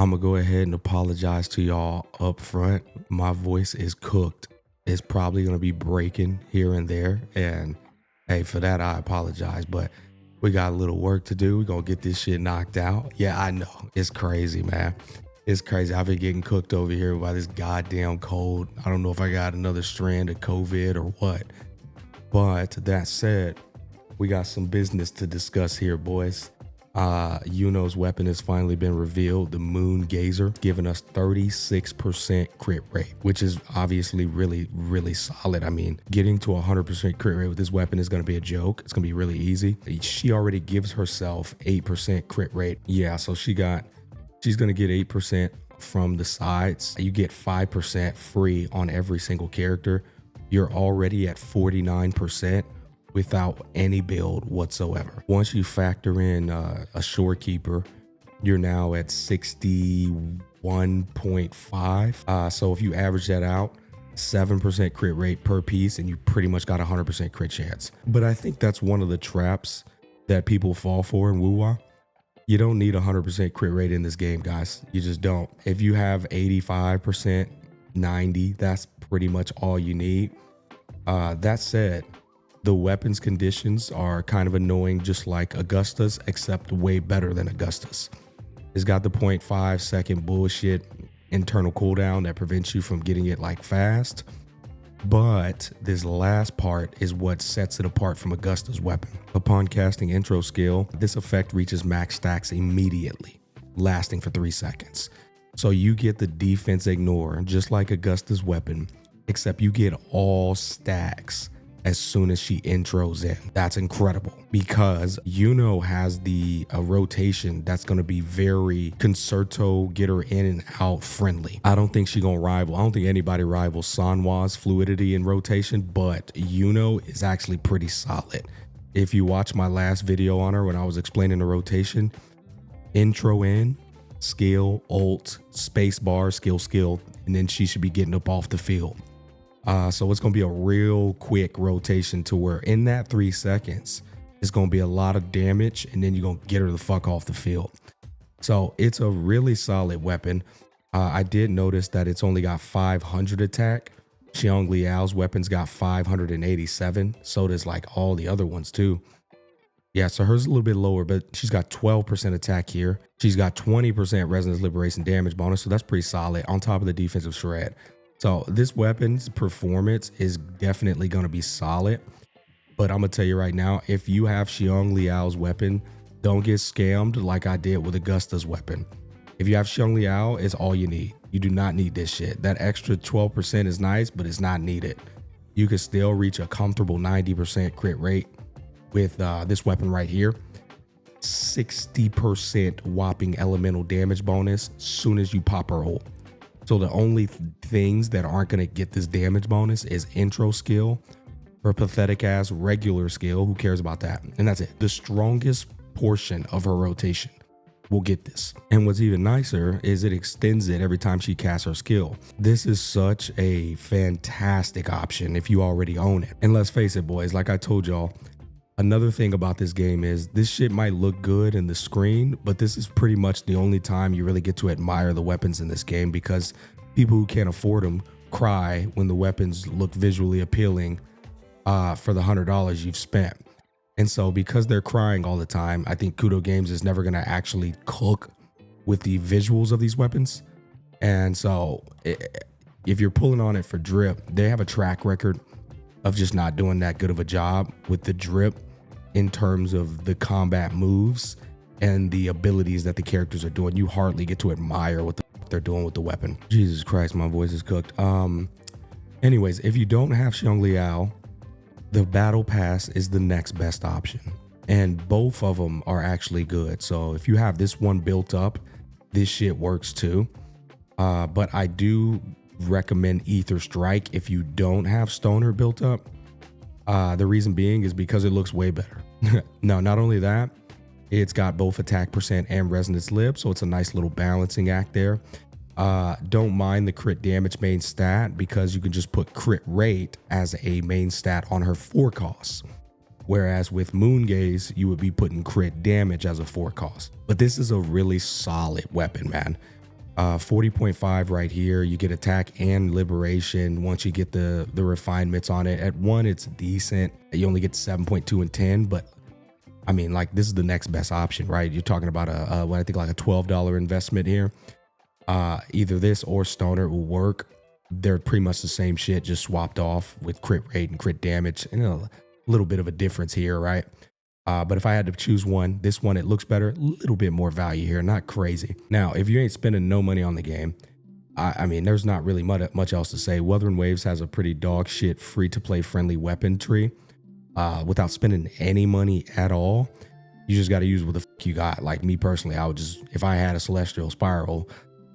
I'm gonna go ahead and apologize to y'all up front. My voice is cooked. It's probably gonna be breaking here and there. And hey, for that, I apologize. But we got a little work to do. We're gonna get this shit knocked out. Yeah, I know. It's crazy, man. It's crazy. I've been getting cooked over here by this goddamn cold. I don't know if I got another strand of COVID or what. But that said, we got some business to discuss here, boys. Yuno's weapon has finally been revealed, the Moon Gazer, giving us 36% crit rate, which is obviously really, really solid. I mean, getting to 100% crit rate with this weapon is going to be a joke. It's going to be really easy. She already gives herself 8% crit rate. Yeah, so she's going to get 8% from the sides. You get 5% free on every single character. You're already at 49%. Without any build whatsoever. Once you factor in a shorekeeper, you're now at 61.5. So if you average that out, 7% crit rate per piece, and you pretty much got 100% crit chance. But I think that's one of the traps that people fall for in Wuwa. You don't need 100% crit rate in this game, guys. You just don't. If you have 85%, 90, that's pretty much all you need. That said, the weapons conditions are kind of annoying, just like Augusta's, except way better than Augusta's. It's got the 0.5 second bullshit internal cooldown that prevents you from getting it like fast. But this last part is what sets it apart from Augusta's weapon. Upon casting intro skill, this effect reaches max stacks immediately, lasting for 3 seconds. So you get the defense ignore, just like Augusta's weapon, except you get all stacks as soon as she intros in. That's incredible because Yuno has the rotation that's going to be very concerto, get her in and out friendly. I don't think she's going to rival. I don't think anybody rivals Sanwa's fluidity in rotation, but Yuno is actually pretty solid. If you watch my last video on her when I was explaining the rotation, intro in, skill, ult, space bar, skill, and then she should be getting up off the field. So it's going to be a real quick rotation to where in that 3 seconds, it's going to be a lot of damage and then you're going to get her the fuck off the field. So it's a really solid weapon. I did notice that it's only got 500 attack. Xiong Liao's weapon's got 587. So does like all the other ones too. Yeah, so hers is a little bit lower, but she's got 12% attack here. She's got 20% resonance liberation damage bonus. So that's pretty solid on top of the defensive shred. So this weapon's performance is definitely going to be solid. But I'm going to tell you right now, if you have Xiong Liao's weapon, don't get scammed like I did with Augusta's weapon. If you have Xiong Liao, it's all you need. You do not need this shit. That extra 12% is nice, but it's not needed. You can still reach a comfortable 90% crit rate with this weapon right here. 60% whopping elemental damage bonus as soon as you pop her ult. So the only things that aren't going to get this damage bonus is intro skill or pathetic ass regular skill. Who cares about that? And that's it. The strongest portion of her rotation will get this. And what's even nicer is it extends it every time she casts her skill. This is such a fantastic option if you already own it. And let's face it, boys, like I told y'all, another thing about this game is this shit might look good in the screen, but this is pretty much the only time you really get to admire the weapons in this game because people who can't afford them cry when the weapons look visually appealing for the $100 you've spent. And so because they're crying all the time, I think Kudo Games is never going to actually cook with the visuals of these weapons. And so if you're pulling on it for drip, they have a track record of just not doing that good of a job with the drip in terms of the combat moves and the abilities that the characters are doing. You hardly get to admire what the fuck they're doing with the weapon. Jesus Christ, my voice is cooked. Anyways, if you don't have Xiong Liao, the battle pass is the next best option. And both of them are actually good. So if you have this one built up, this shit works too. But I do recommend Ether Strike if you don't have Stoner built up. The reason being is because it looks way better. No, not only that, it's got both attack percent and resonance lib, so it's a nice little balancing act there. Don't mind the crit damage main stat because you can just put crit rate as a main stat on her 4 costs. Whereas with Moon Gaze, you would be putting crit damage as a 4 cost. But this is a really solid weapon, man. 40.5 right here. You get attack and liberation once you get the refinements on it. At 1, it's decent. You only get 7.2 and 10, but I mean, like, this is the next best option, right? You're talking about what I think like a $12 investment here. Either this or Stoner will work. They're pretty much the same shit, just swapped off with crit rate and crit damage, and a little bit of a difference here, right? But if I had to choose one, this one, it looks better, a little bit more value here, not crazy. Now, if you ain't spending no money on the game, I mean, there's not really much else to say. Wuthering Waves has a pretty dog shit free-to-play friendly weapon tree without spending any money at all. You just got to use what the fuck you got. Like me personally, I would just, if I had a Celestial Spiral,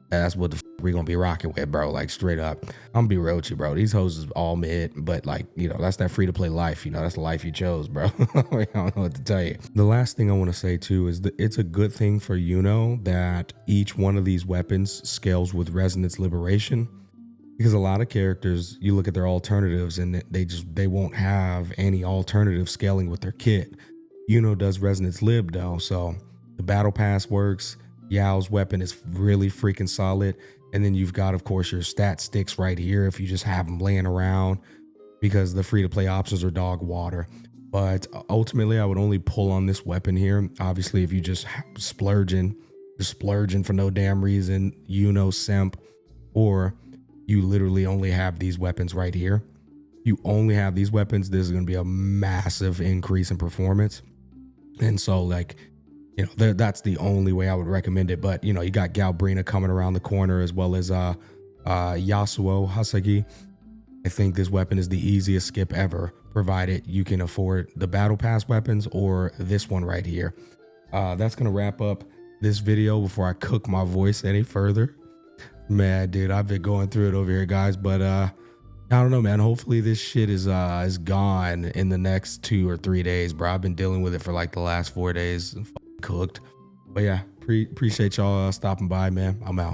that's what the fuck we gonna be rocking with, bro. Like straight up, I'm gonna be real with you, bro. These hoes is all mid, but like, you know, that's that free to play life. You know, that's the life you chose, bro. I don't know what to tell you. The last thing I want to say too is that it's a good thing for Yuno that each one of these weapons scales with Resonance Liberation, because a lot of characters, you look at their alternatives and they won't have any alternative scaling with their kit. Yuno does Resonance Lib though, so the battle pass works. Yao's weapon is really freaking solid. And then you've got, of course, your stat sticks right here if you just have them laying around, because the free-to-play options are dog water. But ultimately, I would only pull on this weapon here. Obviously, if you just splurging for no damn reason, Yuno simp, or you literally only have these weapons right here. You only have these weapons. This is going to be a massive increase in performance. And so, like, you know, that's the only way I would recommend it. But, you know, you got Galbrina coming around the corner, as well as Yasuo Hasagi. I think this weapon is the easiest skip ever, provided you can afford the battle pass weapons or this one right here. That's going to wrap up this video before I cook my voice any further. Man, dude, I've been going through it over here, guys. But I don't know, man. Hopefully this shit is gone in the next 2 or 3 days, bro. I've been dealing with it for like the last 4 days. Cooked. But yeah, appreciate y'all stopping by, man. I'm out.